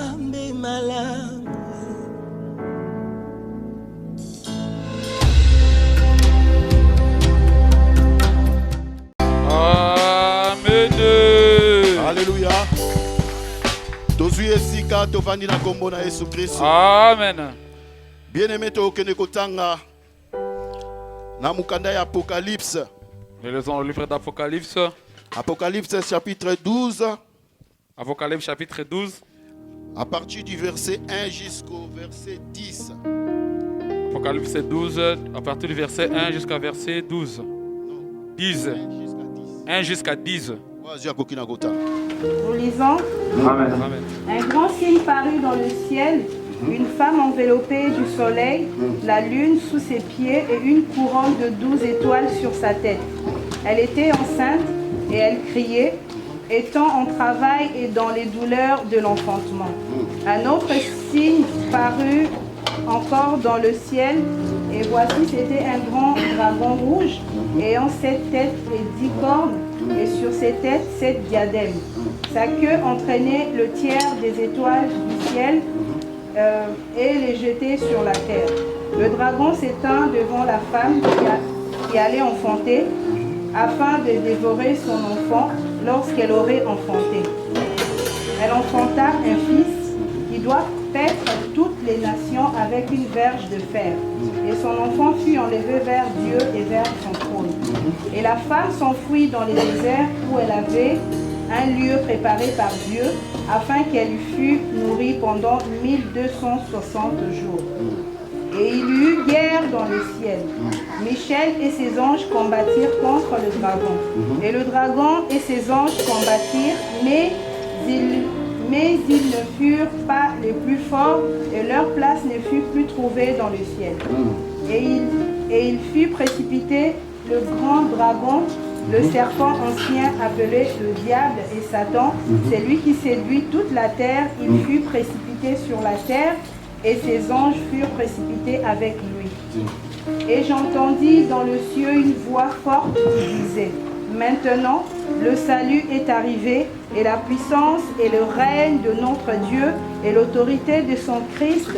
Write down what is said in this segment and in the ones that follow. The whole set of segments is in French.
Nzambe malamu. Amen. Alléluia. Tozui esika tovandi na kombo na Yesu Kristo. Amen. Bien-aimé tokende kotanga na mukanda ya Apocalypse. Nous lisons le livre d'Apocalypse. Apocalypse chapitre 12. Apocalypse chapitre 12. À partir du verset 1 jusqu'au verset 10. Apocalypse 12, à partir du verset 1 jusqu'à verset 12. 10. 1 jusqu'à 10. Nous lisons. Amen. Amen. Un grand signe parut dans le ciel, une femme enveloppée du soleil, la lune sous ses pieds et une couronne de 12 étoiles sur sa tête. Elle était enceinte et elle criait, étant en travail et dans les douleurs de l'enfantement. Un autre signe parut encore dans le ciel, et voici c'était un grand dragon rouge, ayant 7 têtes et 10 cornes, et sur ses têtes 7 diadèmes. Sa queue entraînait le tiers des étoiles du ciel et les jetait sur la terre. Le dragon s'éteint devant la femme qui allait enfanter, afin de dévorer son enfant lorsqu'elle aurait enfanté. Elle enfanta un fils qui doit paître toutes les nations avec une verge de fer. Et son enfant fut enlevé vers Dieu et vers son trône. Et la femme s'enfuit dans les déserts où elle avait un lieu préparé par Dieu, afin qu'elle fût nourrie pendant 1260 jours. Et il y eut guerre dans le ciel. Michel et ses anges combattirent contre le dragon. Et le dragon et ses anges combattirent, mais ils ne furent pas les plus forts, et leur place ne fut plus trouvée dans le ciel. Et il fut précipité le grand dragon, le serpent ancien appelé le diable et Satan, c'est lui qui séduit toute la terre. Il fut précipité sur la terre, et ses anges furent précipités avec lui. Et j'entendis dans le ciel une voix forte qui disait, maintenant le salut est arrivé, et la puissance et le règne de notre Dieu et l'autorité de son Christ,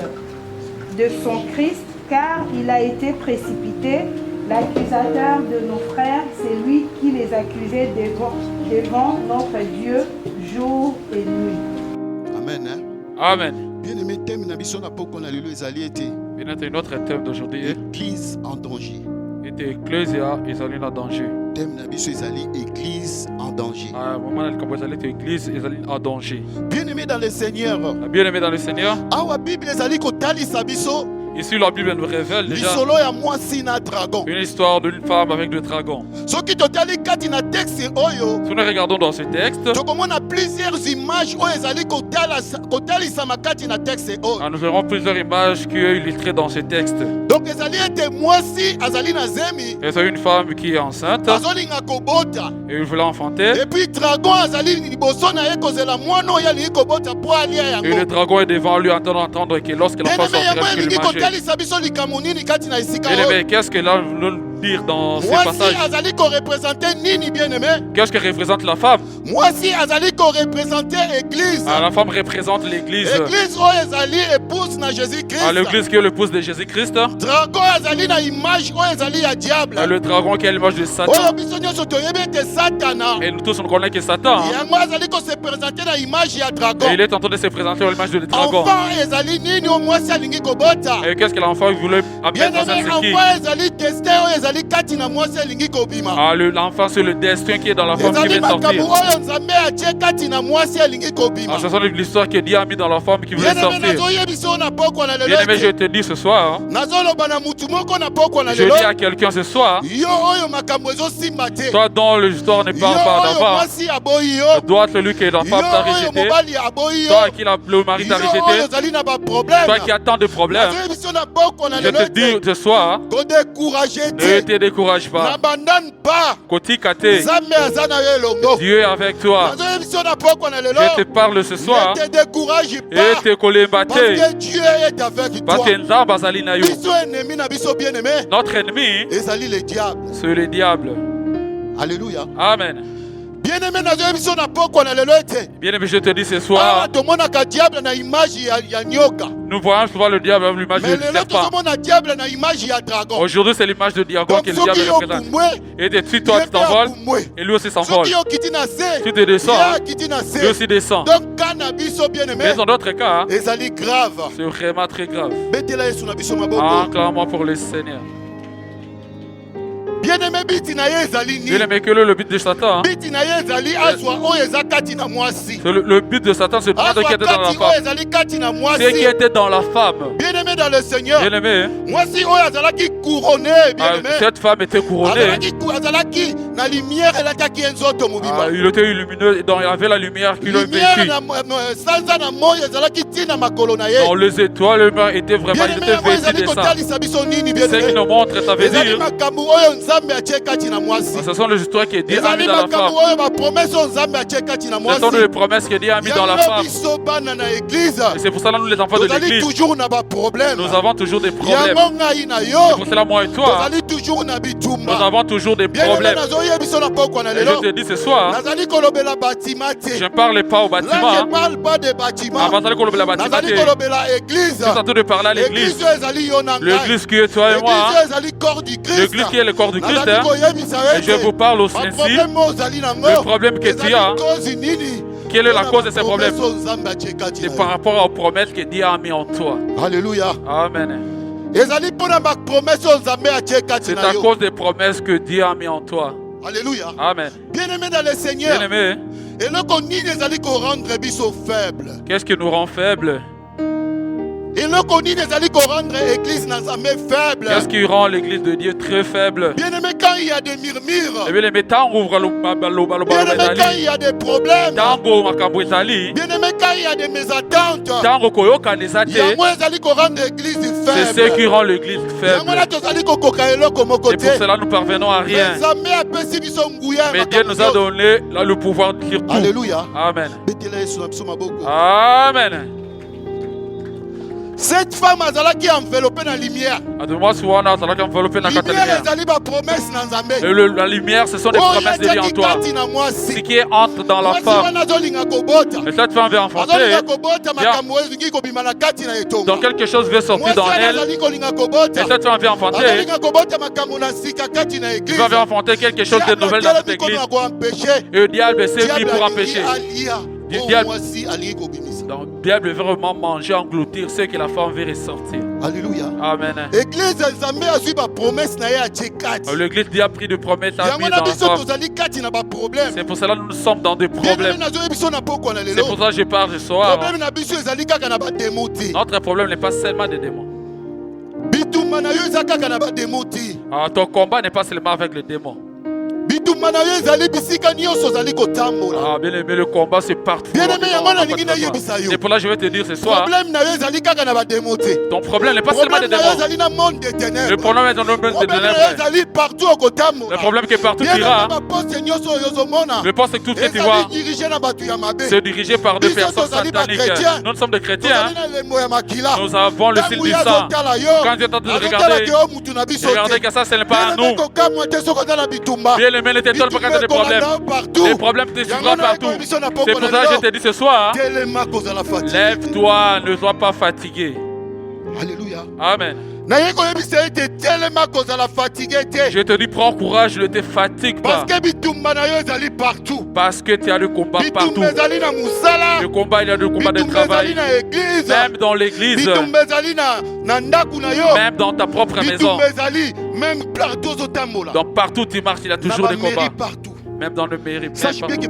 car il a été précipité. L'accusateur de nos frères, c'est lui qui les accusait devant notre Dieu jour et nuit. Amen. Hein? Amen. Bien-aimé, thème na biso na poko na lelo ezali ete Notre thème d'aujourd'hui église en danger. était Ecclesia ezali na danger. Thème na biso ezali église en danger. Moment na likambo ezali te église ezali en danger. Bien-aimé dans le Seigneur. Bien-aimé dans le Seigneur. Awa Bible ezali kotalisa biso. Ici, la Bible nous révèle déjà une histoire d'une femme avec deux dragons. Si nous regardons dans ce texte, nous verrons plusieurs images qui sont illustrées dans ce texte. Donc, et c'est une femme qui est enceinte et il voulait enfanter. Et puis, et le dragon est devant lui en train d'entendre que lorsque l'enfant sortira, qu'il mange. Et qu'est-ce que là nous dire dans ce passage? Qu'est-ce que représente la femme? La femme représente l'église. L'église qui est l'épouse de Jésus-Christ. Le dragon qui est l'image de Satan. Et nous tous on connaît que Satan. Et il est en train de se présenter à l'image du dragon. Et qu'est-ce que l'enfant voulait bien dans cette qui? L'enfant c'est le destin qui est dans la femme qui vient sortir. Ce sont l'histoire que Dieu a mis dans la femme qui voulait sortir. Bien aimé, je te dis ce soir. Je dis à quelqu'un ce soir. Toi dont l'histoire ne parle pas d'avant. Toi celui qui est d'enfant t'a rejeté. Toi qui le mari t'a rejeté. Toi qui as tant de problèmes. Je te dis ce soir, ne te décourage pas. Dieu est avec toi. Je te parle ce soir. Et te collébaté. Parce que notre ennemi, c'est le diable. Alléluia. Amen. Bien-aimé, je te dis ce soir, nous voyons souvent le diable avec l'image du serpent. Aujourd'hui, c'est l'image de dragon que le diable représente. Et de suite, toi, tu t'envoles, et lui aussi s'envole. Tu te descends, lui aussi descend. Mais dans d'autres cas, c'est vraiment très grave. Acclame-moi pour le Seigneur. Bien-aimé, que le but de Satan, le but de Satan, c'est de qui était dans la femme. C'est qui était dans la femme. Bien-aimé dans le Seigneur, bien-aimé, cette femme était couronnée. Il était lumineux, il avait la lumière qui le vécu. Dans les étoiles, était vraiment vêtu de ça. Ce qui nous montre, ça veut dire, ce sont les histoires que Dieu a mis dans la femme. Ce sont les promesses que Dieu a mis dans la femme. Et c'est pour cela que nous, les enfants de l'église, nous avons toujours des problèmes. C'est pour cela, moi et toi, nous avons toujours des problèmes. Et je te dis ce soir, je ne parle pas au bâtiment. Avant de parler au bâtiment, je suis en train de parler à l'église. L'église qui est toi et moi. L'église qui est le corps du Christ. Et je vous parle aussi ainsi. Le problème que tu as, quelle est la cause de ces problèmes? C'est par rapport aux promesses que Dieu a mis en toi. Alléluia. Amen. C'est à cause des promesses que Dieu a mis en toi. Alléluia. Amen. Bien-aimé dans le Seigneur. Bien-aimé. Qu'est-ce qui nous rend faibles? Qu'est-ce qui rend l'église de Dieu très faible? Bien-aimé, quand il y a des murmures, quand il y a des problèmes, bien-aimé, quand il y a des mésattentes, c'est ce qui rend l'église faible. Et pour cela, nous parvenons à rien. Mais Dieu nous a donné le pouvoir de dire tout. Alléluia. Amen. Amen. Cette femme a enveloppée dans la lumière. La lumière, ce sont des promesses de Dieu en toi. Ce qui entre dans la femme. Et cette femme veut enfanter. Donc quelque chose veut sortir dans elle. Et cette femme veut enfanter. Elle veut enfanter quelque chose de nouvel dans cette église. Et le diable s'est mis pour empêcher. Donc, le diable veut vraiment manger, engloutir ce que la femme veut ressortir. Alléluia. Amen. L'église Dieu a pris de promesses à vie dans la femme. C'est pour cela que nous sommes dans des problèmes. C'est pour ça que je parle ce soir. Notre problème n'est pas seulement des démons. Ton combat n'est pas seulement avec les démons. Bien aimé, le combat c'est partout. Et pour là je vais te dire ce soir, ton problème n'est pas seulement des démons. Le problème est dans le monde des ténèbres. Le problème qui est partout tu iras. Le poste que tout ce que tu vois c'est dirigé par deux personnes sataniques. Nous sommes des chrétiens. Nous avons le style du sang. Quand tu es en train de regarder que ça ce n'est pas à nous. Bien aimé, ne t'étonne pas quand tu as des problèmes. Les problèmes te suivront partout. C'est pour ça que je te dis ce soir, lève-toi, ne sois pas fatigué. Alléluia. Amen. Je te dis, prends courage, ne te fatigue pas. Parce que tu as le combat partout. Le combat, il y a le combat de travail. Même dans l'église. Même dans ta propre maison. Donc partout où tu marches, il y a toujours des combats. Même dans le mairie. Sache bien que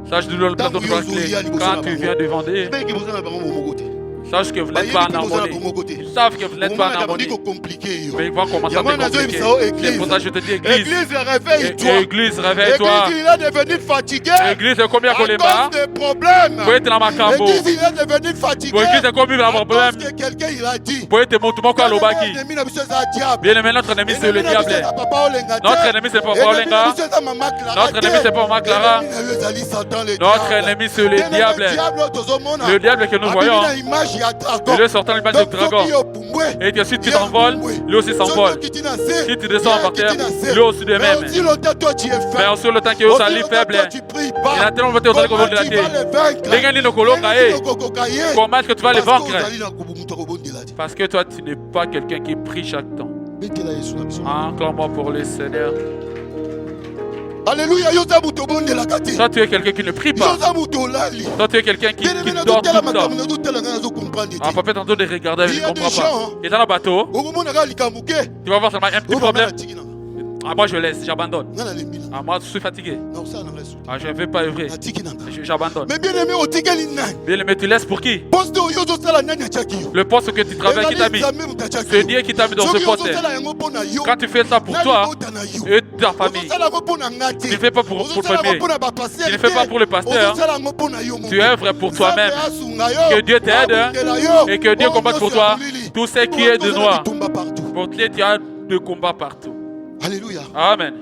sache quand tu viens devant Dieu. Sache que vous n'êtes pas en harmonie. Ils savent que vous n'êtes pas en harmonie. Mais ils vont commencer à te compliquer. C'est pour ça que je te dis, Église. Église, réveille-toi. L'église est devenue fatiguée. L'église est combien qu'on est bas. À cause des problèmes. Vous êtes dans ma cambo. L'église est devenue fatiguée. L'église est combien dans problème. Parce que quelqu'un il a dit. Vous êtes mon tout mon Lobaki. Bien aimé, notre ennemi c'est le diable. Notre ennemi c'est pas Paulenga. Notre ennemi c'est pas Maclara. Notre ennemi c'est le diable. Le diable que nous voyons. Et lui sortant l'image du dragon. Et que si tu t'envoles, lui aussi s'envole. Si tu descends par terre, lui aussi de même. Mais en sur le temps que vous allez faible, il a tellement voté au niveau de la terre. Les gens disent comment est-ce que tu vas les vaincre? Parce que toi, tu n'es pas quelqu'un qui prie chaque temps. Acclame-moi pour le Seigneur. Alléluia. Toi, tu es quelqu'un qui ne prie pas. Toi, tu es quelqu'un qui dort tout le temps. Ah, papa est en train de regarder, je ne comprends pas. Il est dans le bateau. Tu vas voir seulement un petit problème. Ah, moi je laisse, j'abandonne. Ah, moi je suis fatigué. Ah, je ne vais pas œuvrer. J'abandonne. Mais bien aimé, bien aimé, tu laisses pour qui? Le poste que tu travailles, qui t'a mis. C'est Dieu qui t'a mis dans ce poste. Quand tu fais ça pour toi et ta famille, tu ne fais pas pour le premier. Tu ne fais pas pour le pasteur. Tu œuvres pour toi-même. Que Dieu t'aide et que Dieu combatte pour toi tout ce qui est de noir. Pour toi, tu as de combats partout. Alléluia. Amen.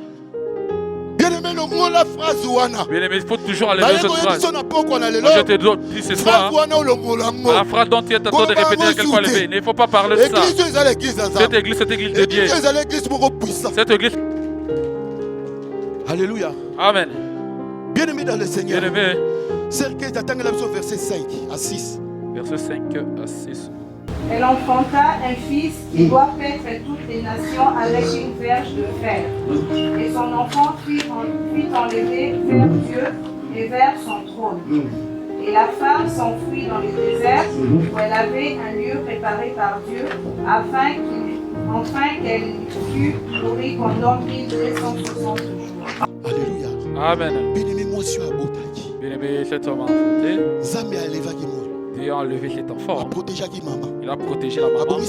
Bien-aimé, la phrase ouana. Bien-aimé, il faut toujours aller dans cette phrase. Je te dis ce soir, la phrase dont tu es en train de répéter à quel point lever. Il ne faut pas parler de ça. Cette église de Dieu. Cette église. Alléluia. Amen. Bien-aimé dans le Seigneur. Bien-aimé. C'est que tu attends verset 5 à 6. Verset 5 à 6. Elle enfanta un fils qui doit paître toutes les nations avec une verge de fer. Et son enfant fut enlevé vers Dieu et vers son trône. Et la femme s'enfuit dans le désert où elle avait un lieu préparé par Dieu afin qu'elle fût nourrie pendant 1260 jours. Alléluia. Amen. Bien-aimé, moi je suis à Botaki. Bien-aimé, cet homme a enfanté. Zambé a levé qui mort. Dieu a enlevé cet enfant. Il a protégé la maman.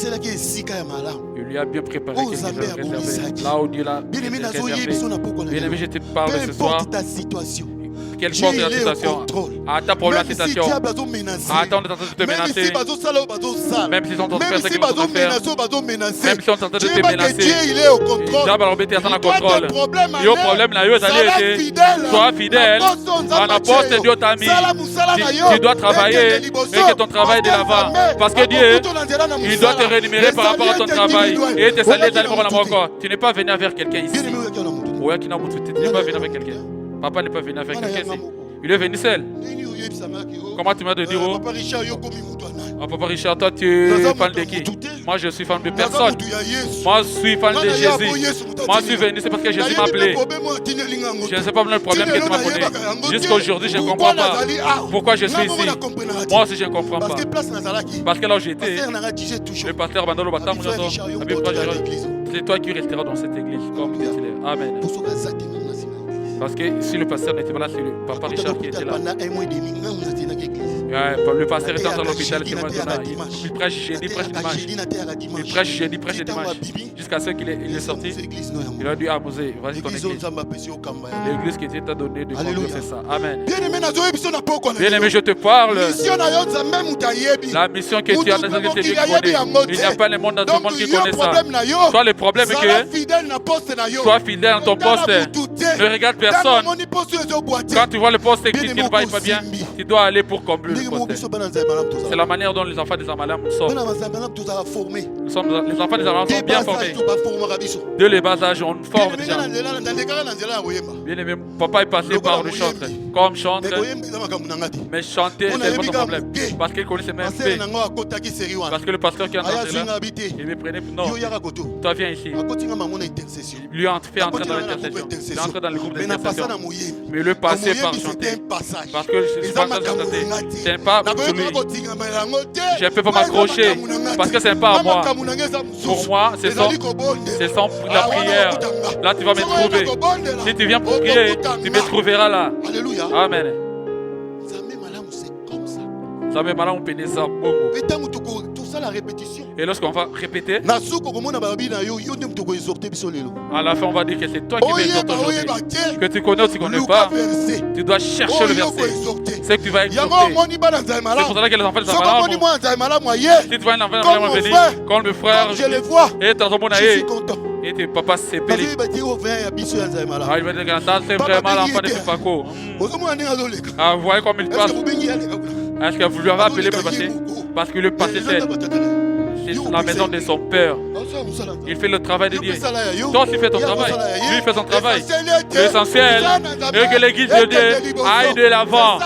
Il lui a bien préparé quelque chose de réservé. Là où Dieu l'a réservé. Bien-aimé, je te parle ce soir. Quelle porte la situation? À ta problème la situation. Attends de te menacer. Même s'ils sont en train de faire ce qu'ils vont faire. Même s'ils sont en train de te menacer. Dieu va l'embêter à son contrôle. Il y a un problème là, sois fidèle. En apôtre, Dieu t'a mis. Tu dois travailler et que ton travail est de l'avant. Parce que Dieu, il doit te rémunérer par rapport à ton travail. Et te saluer d'aller voir la mort. Tu n'es pas venu avec quelqu'un ici. Tu n'es pas venu avec quelqu'un. Papa n'est pas venu avec quelqu'un ici. Il est venu seul. Comment tu m'as de dire? Papa Richard, toi tu es fan de qui? Moi je suis fan de personne. Moi je suis fan de Jésus. Moi je suis venu, c'est parce que Jésus m'a appelé. Je ne sais pas le problème que tu m'as posé. Jusqu'à aujourd'hui, je ne comprends pas pourquoi je suis ici. Moi aussi je ne comprends pas. Parce que là où j'étais, le pasteur Bandolo Batam, c'est toi qui resteras dans cette église comme titulaire. Amen. Parce que si le pasteur n'était pas là, c'est le papa Richard qui était là. Le pasteur était dans l'hôpital. Il prêche jeudi, prêche dimanche. Il prêche dimanche. Jusqu'à ce qu'il est sorti. Il a dit à Mosé, vas-y ton église. L'église qui t'a donné de conduire, c'est ça. Amen. Bien-aimé, je te parle. La mission que tu as dans cette église, il n'y a pas le monde dans ce monde qui connaît ça. Toi, le problème est que sois fidèle à ton poste. Ne regarde personne. Quand tu vois le poste qui ne va pas bien, tu dois aller pour combler le poste. C'est la manière dont les enfants des Amalam sont. Les enfants des Amalam sont bien formés. Dès les bas âges, on forme déjà. Bien aimé, papa est passé par le chantre. Comme chantre, mais chanter, c'est pas ton problème. Parce qu'il connaissait même fait. Parce que le pasteur qui est entré là, il me prenait pour non. Toi, viens ici. Lui a fait entrer dans l'intercession. Il est entré dans le groupe d'intercession. Mais le passé par chanter. Parce que je suis pas en train de chanter. C'est pas pour lui. Je ne peux pas m'accrocher. Parce que c'est pas à moi. Pour moi, c'est sans la prière. Là, tu vas me trouver. Si tu viens pour prier, tu me trouveras là. Amen. Ça met malin, on pénètre ça. La répétition. Et lorsqu'on va répéter, à la fin on va dire que c'est toi qui vas exhorter aujourd'hui. Que tu connais ou tu ne connais pas, tu dois chercher le verset. C'est que tu vas exhorter. C'est pour cela que les enfants de Zamalam, si tu vois un enfant de Zamalam venir, comme le frère, et ton et tes papas c'est belé. Il va dire que ça c'est vraiment l'enfant de Fifako. Ah, vous voyez comme il passe. Est-ce que vous lui avez appelé le passé? Parce que le passé, c'est la maison de son père. Il fait le travail de Dieu. Toi, tu fais ton travail. Lui, il fait son travail. L'essentiel est que l'église de Dieu aille de l'avant.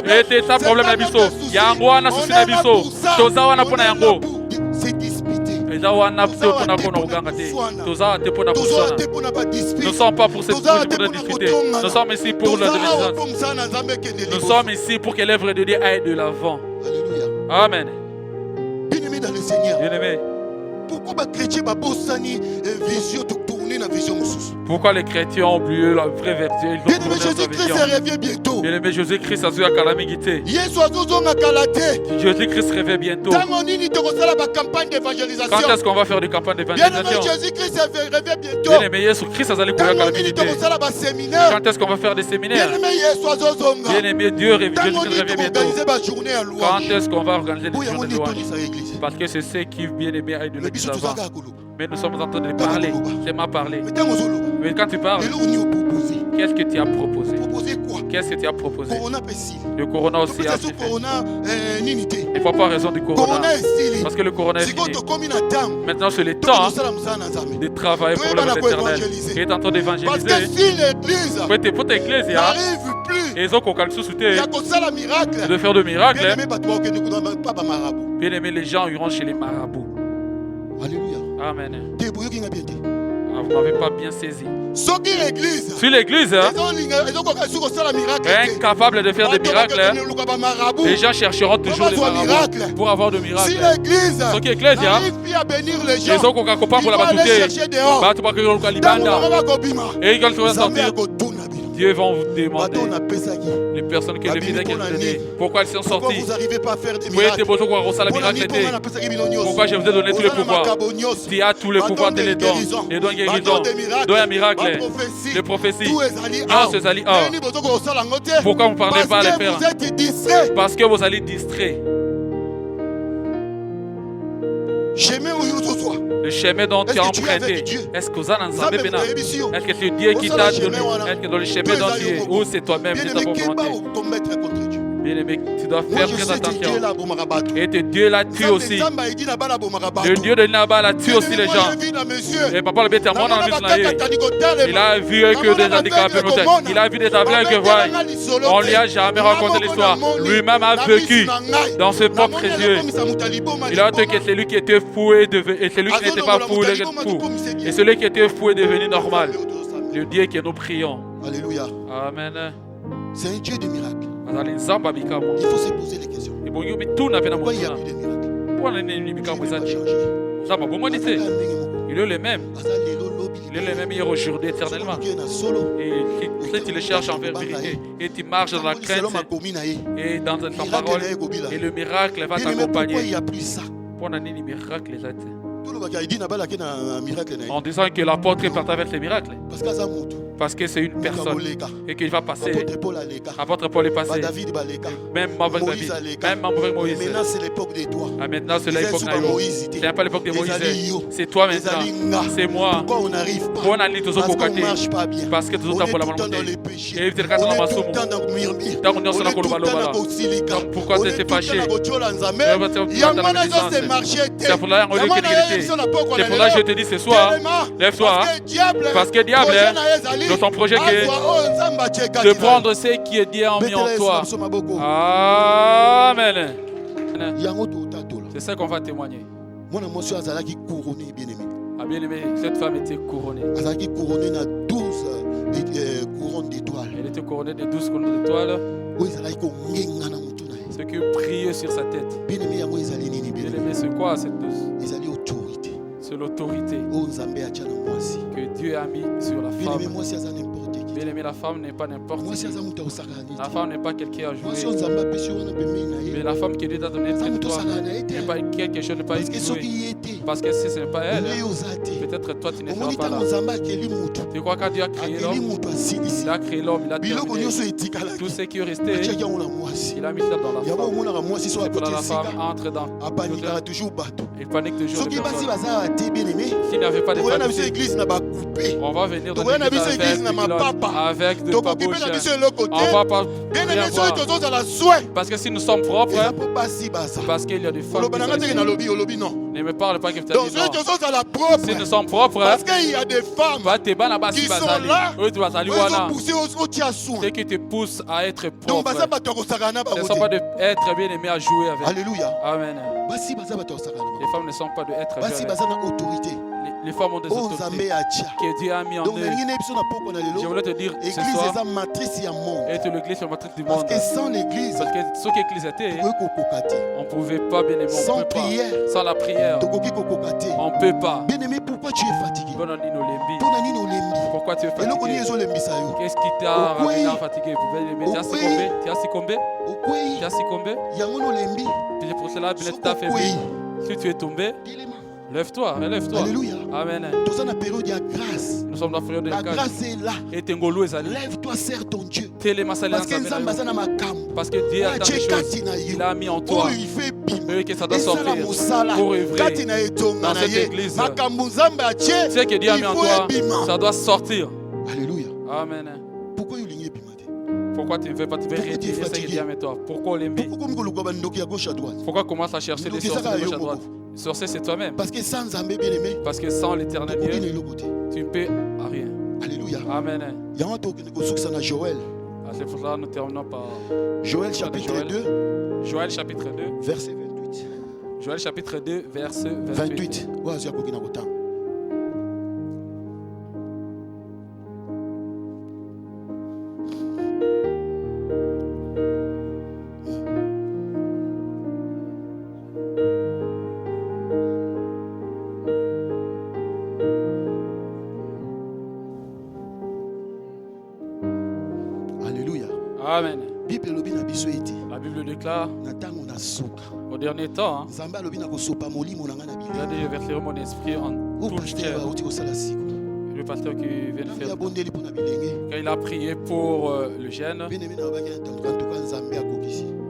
Et c'est ça le problème d'Abisso. Yango a souci d'Abisso. Toza wana pona yango. C'est disputé. Nous ne sommes pas pour cette bouche pour discuter. Nous sommes ici pour la délivrance. Nous sommes ici pour que l'œuvre de Dieu aille de l'avant. Amen. Bien-aimé dans le Seigneur. Bien-aimé. Pourquoi les chrétiens vision tourner dans vision? Pourquoi les chrétiens ont oublié la vraie vertu? Bien-aimé, Jésus-Christ revient bientôt. Bien-aimé, Jésus-Christ a joué calamité. Jésus-Christ revient bientôt. Quand est-ce qu'on va faire des campagnes d'évangélisation? Bien-aimé, Jésus-Christ revient bientôt. Bien-aimé, Jésus-Christ a joué calamité. Quand est-ce qu'on va faire des séminaires? Bien-aimé, Dieu revient bientôt. Quand est-ce qu'on va organiser des journées de louange? Parce que c'est ce qui, bien-aimé, aille de l'église avant. Mais nous sommes en train de parler. C'est ma parler. Mais quand tu parles, qu'est-ce que tu as proposé? Qu'est-ce que tu as proposé? Le corona aussi a fait. Il ne faut pas raison du corona. Parce que le corona est fini. Maintenant, c'est le temps de travailler pour l'œuvre éternelle. Il est en train d'évangéliser. Pour l'église, ils ont qu'aucun sous-souté de faire de miracles. Bien aimé, les gens iront chez les marabouts. Alléluia. Amen. Vous n'avez pas bien saisi. Si l'église est incapable de faire des miracles, les gens chercheront toujours des marabouts pour avoir de miracles. Si l'église ils ont qu'aucun copain pour la batouter. Et quand tu vas sortir, Dieu va vous demander les personnes que le vide qui ont donné. Pourquoi elles sont sorties? Vous n'arrivez pas à faire des miracles. Pourquoi je vous ai donné tous les pouvoirs? Tu as tous les pouvoirs de les dons guérison, dons un miracle, les prophéties. Non, c'est Ali. Pourquoi vous ne parlez pas à les faire? Parce que vous allez distraire. Le chemin dont tu as emprunté, est-ce que vous en savez maintenant? Est-ce que c'est Dieu qui t'a donné? Est-ce que dans le chemin dont tu es, ou c'est toi-même qui t'a volonté? Bien-aimé, tu dois faire très attention. Et Dieu l'a tué aussi. Le Dieu de Nabal a tué aussi les gens. Et papa le bête est mort dans le il a vu que des handicapés. Il a vu des aveugles que voient. On ne lui a jamais raconté l'histoire. Lui-même a vécu dans ses propres yeux. Il a dit que celui qui était fou et celui qui n'était pas fou, il est fou. Et celui qui était fou est devenu normal. Le Dieu que nous prions. Alléluia. Amen. C'est un Dieu de miracles. Il faut se poser des questions. Pourquoi il n'y a plus de miracles? Il est le même. Il est le même hier, aujourd'hui, éternellement. Et tu le cherches en vérité. Et tu marches dans la crainte et dans ta parole. Et le miracle va t'accompagner. Pourquoi il n'y a plus ça? En disant que l'apôtre partage avec les miracles. Parce que c'est une personne et qu'il va passer. Apôtre Paul est passé. Même membre David. Même membre Moïse. Maintenant c'est l'époque de toi. Maintenant c'est l'époque de Moïse. C'est pas l'époque de Moïse. C'est toi maintenant. C'est moi. Pourquoi on n'arrive pas? Parce qu'on ne marche pas bien. Parce que on est tout le temps dans les péchés. On est tout le temps dans le murmure. On est tout le temps dans le silica. Pourquoi tu es fâché? C'est pour là que je te dis ce soir, lève-toi. Parce que diable, dans ton projet, de prendre ce qui est Dieu en mis en toi. Amen. C'est ça qu'on va témoigner. Ah, bien aimé, cette femme était couronnée. Elle était couronnée de 12 couronnes d'étoiles. Elle était couronnée de 12 couronnes d'étoiles. Ce qui priait sur sa tête. Bien aimé, c'est quoi cette 12? C'est l'autorité que Dieu a mis sur la femme. Bien aimé, la femme n'est pas n'importe qui. La femme n'est pas quelqu'un qui a joué. Mais la femme qui Dieu t'a donné cette toi n'est pas quelque chose, n'est pas joué. Parce que si ce n'est pas elle, peut-être toi tu ne seras pas là. Tu crois quand Dieu a créé l'homme, il a créé l'homme, il a terminé. Tout ce qui est resté, il a mis ça dans la femme. C'est pour la femme entre dans. Il panique toujours. S'il n'y avait pas de famille, on va venir dans l'église avec de babouches. On va pas rien voir. Parce que si nous sommes propres, parce qu'il y a des femmes qui ne me parle pas que tu as dit non. Si nous sommes propres, parce qu'il y a des femmes qui sont là, ce qui te pousse à être propre. Ce ne sont pas d'être bien aimé à jouer avec. Alléluia. Amen. Les femmes ne sont pas d'être bien aimées. Les femmes ont des autorités que Dieu a mis en eux. Je voulais te dire ce soir, et l'église est la matrice du monde. Parce que sans l'église, parce que ce que l'église était, on ne pouvait pas, bien aimé, sans prière, sans la prière, on ne peut pas. Bien aimé, pourquoi tu es fatigué? Pourquoi tu es fatigué? Qu'est-ce qui t'a ramené à fatiguer? Tu as succombé? Tu as succombé? C'est pour cela que tu t'as fait. Si tu es tombé, lève-toi, relève-toi. Alléluia. Amen. Nous sommes dans la période de la grâce. Nous sommes dans la période de la grâce. La grâce est là. Lève-toi, sers ton Dieu. Parce que Dieu a tant de choses. Il a mis en toi. Et que ça doit sortir pour œuvrer dans cette église. Ce que Dieu a mis en toi, ça doit sortir. Alléluia. Amen. Pourquoi tu ne veux pas te retirer ce que Dieu a mis en toi? Pourquoi l'aimer? Pourquoi commence à chercher des sorciers de gauche à droite? Sorcier, c'est toi-même. Parce que sans Zambé bien aimé, parce que sans l'éternel Dieu, tu ne peux rien. Alléluia. Amen. Joël. C'est pour ça que nous terminons par Joël chapitre 2. Joël chapitre 2. Verset 28. Joël chapitre 2, verset 28. Amen. La Bible déclare au dernier temps, il a des versets mon esprit en tout le pasteur qui vient de faire. Quand il a prié pour le jeune,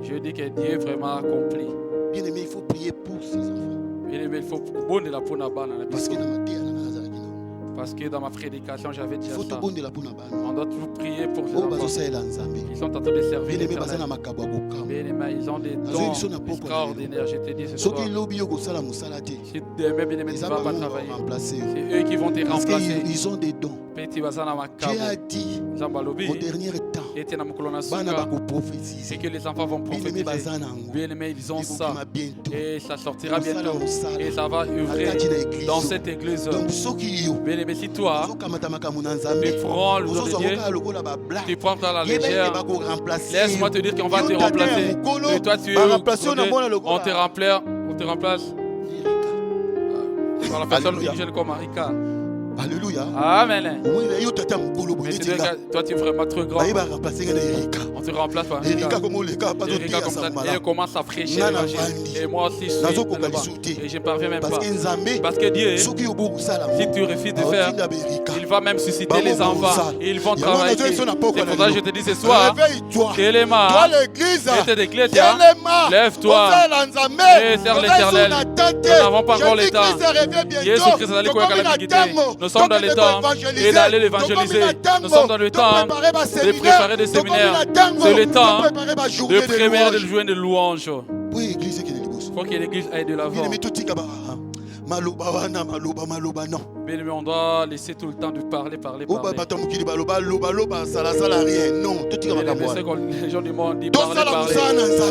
je dis que Dieu est vraiment accompli. Bien aimé, il faut prier pour ses enfants. Bien aimé, il faut bonner la peau. Parce que dans ma prédication, j'avais dit ça. On doit toujours prier pour les enfants. Ils sont en train de servir l'Éternel. Ils ont des dons extraordinaires. Je te dis ce soir. Si demain, bien aimé, tu ne vas pas travailler. C'est eux qui vont te remplacer. Ils ont des dons. Dieu a dit au dernier temps, c'est que les enfants vont prophétiser. Bien aimé, ils ont ça. Et ça sortira bientôt. Et ça va œuvrer dans cette église. Bien aimé, si toi, tu prends le don de Dieu, tu prends ça à la légère, laisse-moi te dire qu'on va te remplacer. Et toi, tu es on te remplace par la personne jeune comme Marika. Alléluia. Amen. Mais toi, tu es vraiment trop grand. On te remplace par Erika comme ça. Et elle commence à prêcher l'évangile. Et moi aussi, et je ne parviens même pas. Parce que Dieu, si tu refuses de faire, il va même susciter les enfants. Et ils vont travailler. C'est pour ça que je te dis ce soir, Téléma, cette église, lève-toi et sers l'Éternel. Nous n'avons pas encore le temps. Jésus-Christ a dit nous sommes dans le temps et d'aller l'évangéliser. Nous sommes dans le temps de préparer des séminaires. C'est le temps de préparer des joints de louanges. Il faut que l'église aille de l'avant. Bien aimé, on doit laisser tout le temps de parler. Les gens du monde disent parler.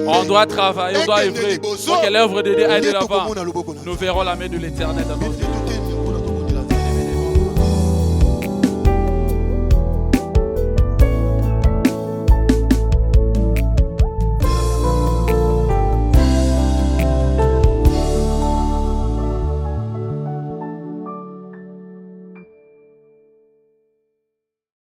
On doit travailler, on doit œuvrer. Pour que l'œuvre de Dieu aille de l'avant. Nous verrons la main de l'Éternel dans nos vies.